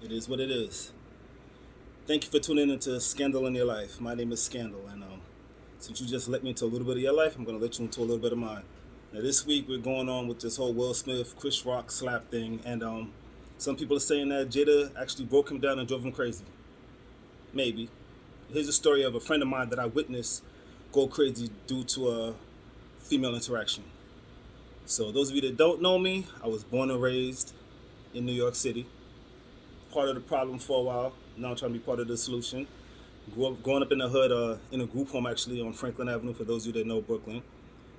It is what it is. Thank you for tuning into Scandal in Your Life. My name is Scandal, and since you just let me into a little bit of your life, I'm going to let you into a little bit of mine. Now, this week we're going on with this whole Will Smith, Chris Rock slap thing, and some people are saying that Jada actually broke him down and drove him crazy. Maybe. Here's a story of a friend of mine that I witnessed go crazy due to a female interaction. So, those of you that don't know me, I was born and raised in New York City. Part of the problem for a while. Now I'm trying to be part of the solution. Growing up in the hood, in a group home actually on Franklin Avenue, for those of you that know Brooklyn,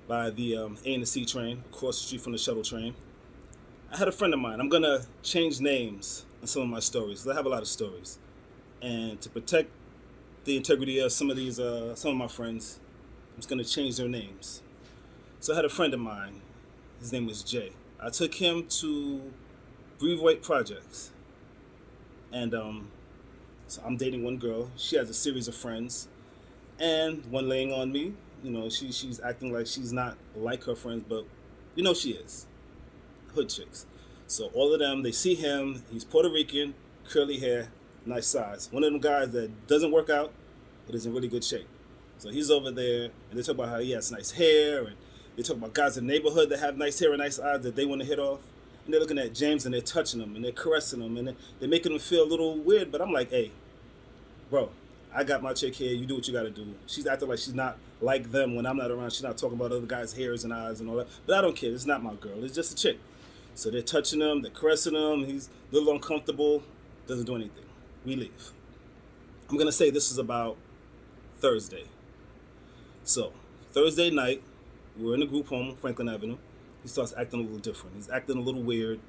by the A and the C train, across the street from the shuttle train. I had a friend of mine. I'm gonna change names in some of my stories, 'cause I have a lot of stories, and to protect the integrity of some of my friends, I'm just gonna change their names. So I had a friend of mine. His name was Jay. I took him to Breathe White Projects, and so I'm dating one girl. She has a series of friends, and one laying on me. She's acting like she's not like her friends, but she is. Hood chicks. So all of them, they see him. He's Puerto Rican, curly hair, nice size. One of them guys that doesn't work out, but is in really good shape. So he's over there, and they talk about how he has nice hair, and they talk about guys in the neighborhood that have nice hair and nice eyes that they want to hit off. And they're looking at James and they're touching him and they're caressing him and they're making him feel a little weird. But I'm like, hey, bro, I got my chick here. You do what you got to do. She's acting like she's not like them when I'm not around. She's not talking about other guys' hairs and eyes and all that. But I don't care. It's not my girl. It's just a chick. So they're touching him. They're caressing him. He's a little uncomfortable. Doesn't do anything. We leave. I'm going to say this is about Thursday. So Thursday night, we're in a group home, Franklin Avenue. He starts acting a little different. He's acting a little weird.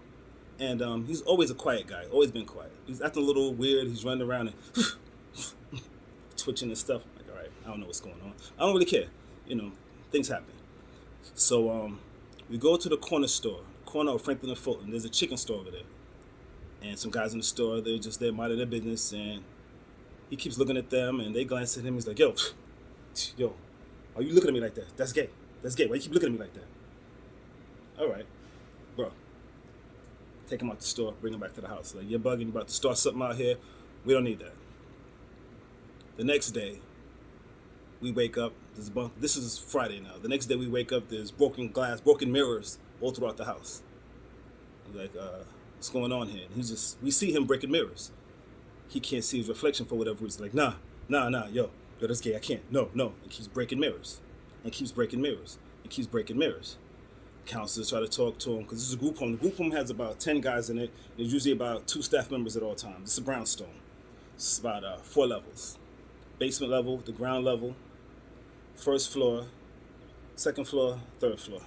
And he's always a quiet guy. Always been quiet. He's acting a little weird. He's running around and twitching and stuff. I'm like, all right, I don't know what's going on. I don't really care. Things happen. So we go to the corner of Franklin and Fulton. There's a chicken store over there. And some guys in the store, they're just there minding their business. And he keeps looking at them, and they glance at him. He's like, yo, are you looking at me like that? That's gay. That's gay. Why you keep looking at me like that? All right, bro. Take him out the store, bring him back to the house. Like, you're bugging, you about to start something out here. We don't need that. The next day, we wake up. This is Friday now. The next day we wake up, there's broken glass, broken mirrors all throughout the house. Like, what's going on here? And we see him breaking mirrors. He can't see his reflection for whatever reason. Like, nah, yo, that's gay, I can't. No. And keeps breaking mirrors. And keeps breaking mirrors. And keeps breaking mirrors. Counselors try to talk to him, because this is a group home. The group home has about 10 guys in it. There's usually about 2 staff members at all times. This is a brownstone. It's about 4 levels. Basement level, the ground level, first floor, second floor, third floor.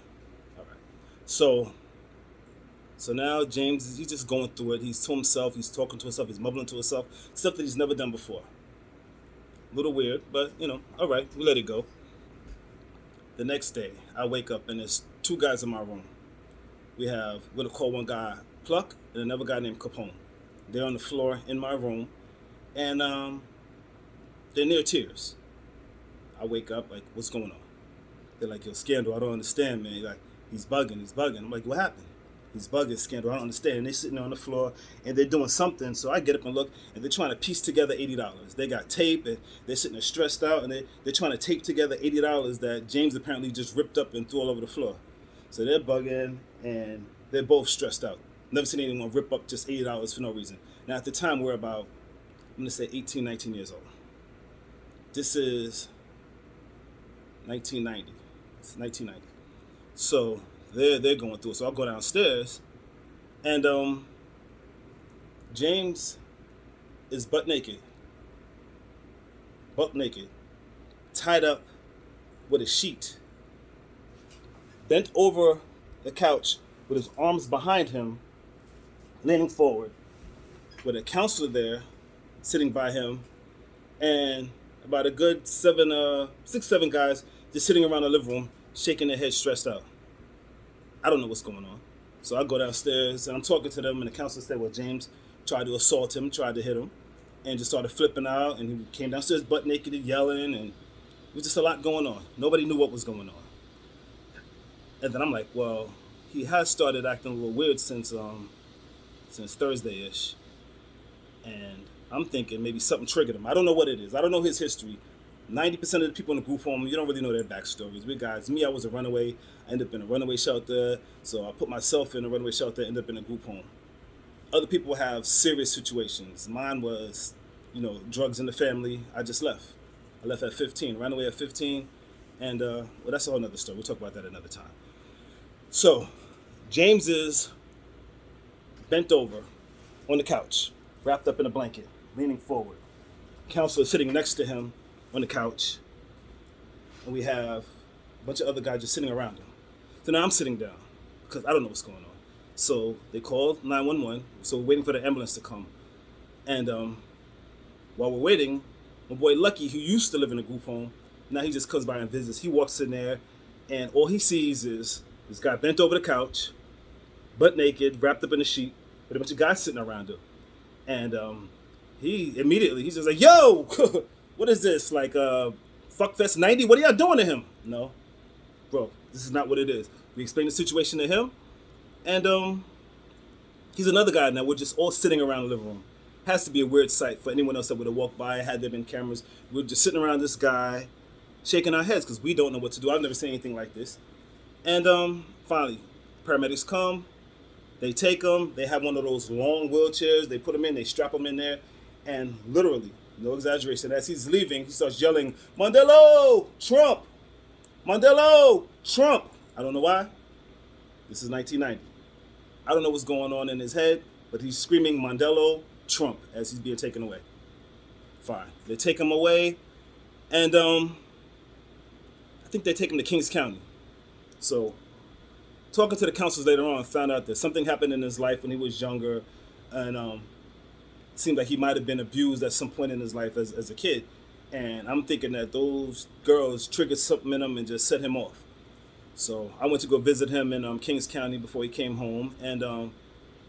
All right. So now James, he's just going through it. He's to himself. He's talking to himself. He's mumbling to himself. Stuff that he's never done before. A little weird, but, all right, we let it go. The next day, I wake up and there's 2 guys in my room. We're going to call one guy Pluck and another guy named Capone. They're on the floor in my room, and they're near tears. I wake up, like, what's going on? They're like, yo, Scandal, I don't understand, man. Like, he's bugging. I'm like, what happened? He's bugging, Scandal, I don't understand. And they're sitting there on the floor, and they're doing something, so I get up and look, and they're trying to piece together $80. They got tape, and they're sitting there stressed out, and they're trying to tape together $80 that James apparently just ripped up and threw all over the floor. So they're bugging, and they're both stressed out. Never seen anyone rip up just $80 for no reason. Now, at the time, we're about, I'm going to say 18, 19 years old. This is 1990. It's 1990. So they're going through it. So I'll go downstairs, and James is butt naked, tied up with a sheet, bent over the couch with his arms behind him, leaning forward, with a counselor there sitting by him, and about a good 6, 7 guys just sitting around the living room, shaking their heads, stressed out. I don't know what's going on. So I go downstairs and I'm talking to them, and the counselor said, well, James tried to assault him, tried to hit him, and just started flipping out, and he came downstairs butt naked and yelling, and it was just a lot going on. Nobody knew what was going on. And then I'm like, well, he has started acting a little weird since Thursday-ish. And I'm thinking maybe something triggered him. I don't know what it is. I don't know his history. 90% of the people in the group home, you don't really know their backstories. We guys, me, I was a runaway. I ended up in a runaway shelter. So I put myself in a runaway shelter, ended up in a group home. Other people have serious situations. Mine was, drugs in the family. I just left. I left at 15, ran away at 15. And, well, that's a whole other story. We'll talk about that another time. So, James is bent over on the couch, wrapped up in a blanket, leaning forward. Counselor sitting next to him on the couch. And we have a bunch of other guys just sitting around him. So now I'm sitting down because I don't know what's going on. So they called 911. So we're waiting for the ambulance to come. And while we're waiting, my boy Lucky, who used to live in a group home, now he just comes by and visits. He walks in there, and all he sees is this guy bent over the couch, butt naked, wrapped up in a sheet, with a bunch of guys sitting around him. And he's just like, yo, what is this? Like, Fuckfest 90? What are y'all doing to him? No, bro, this is not what it is. We explained the situation to him, and he's another guy now. We're just all sitting around the living room. Has to be a weird sight for anyone else that would have walked by. Had there been cameras, we're just sitting around this guy, shaking our heads because we don't know what to do. I've never seen anything like this. And finally, paramedics come. They take him. They have one of those long wheelchairs. They put him in. They strap him in there. And literally, no exaggeration, as he's leaving, he starts yelling, Mandela, Trump! Mandela, Trump! I don't know why. This is 1990. I don't know what's going on in his head, but he's screaming Mandela, Trump as he's being taken away. Fine. They take him away, and I think they take him to Kings County. So, talking to the counselors later on, found out that something happened in his life when he was younger, and it seemed like he might have been abused at some point in his life as a kid. And I'm thinking that those girls triggered something in him and just set him off. So I went to go visit him in Kings County before he came home, and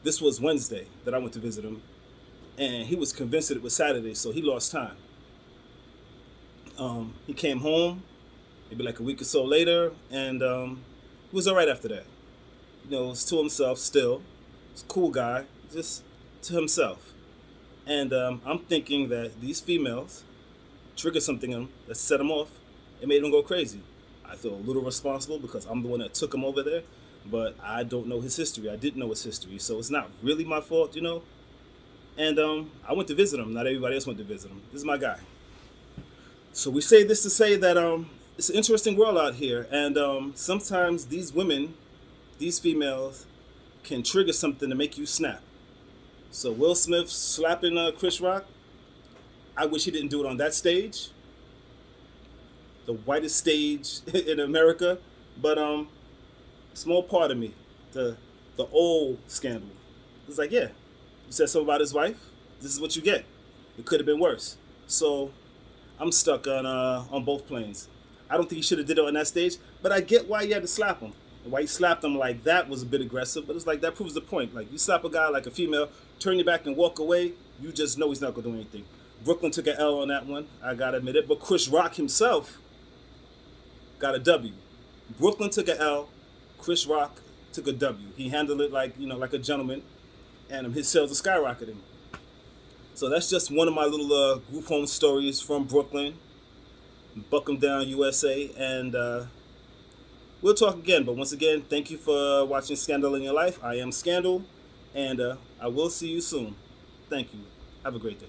this was Wednesday that I went to visit him, and he was convinced that it was Saturday, so he lost time. He came home maybe like a week or so later, and he was all right after that. He was to himself still. He's a cool guy, just to himself. And I'm thinking that these females triggered something in him that set him off. It made him go crazy. I feel a little responsible because I'm the one that took him over there, but I don't know his history. I didn't know his history, so it's not really my fault, And I went to visit him. Not everybody else went to visit him. This is my guy. So we say this to say that it's an interesting world out here, and sometimes these women, these females, can trigger something to make you snap. So Will Smith slapping Chris Rock, I wish he didn't do it on that stage, the whitest stage in America, but small part of me, the old Scandal. It's like, yeah, you said something about his wife, this is what you get. It could have been worse. So I'm stuck on both planes. I don't think he should have did it on that stage, but I get why he had to slap him. And why he slapped him like that was a bit aggressive, but it's like that proves the point. Like, you slap a guy like a female, turn your back and walk away, you just know he's not going to do anything. Brooklyn took an L on that one, I got to admit it, but Chris Rock himself got a W. Brooklyn took an L, Chris Rock took a W. He handled it like, like a gentleman, and his sales are skyrocketing. So that's just one of my little group home stories from Brooklyn, Buckham Down, USA, and we'll talk again. But once again, thank you for watching Scandal in Your Life. I am Scandal, and I will see you soon. Thank you. Have a great day.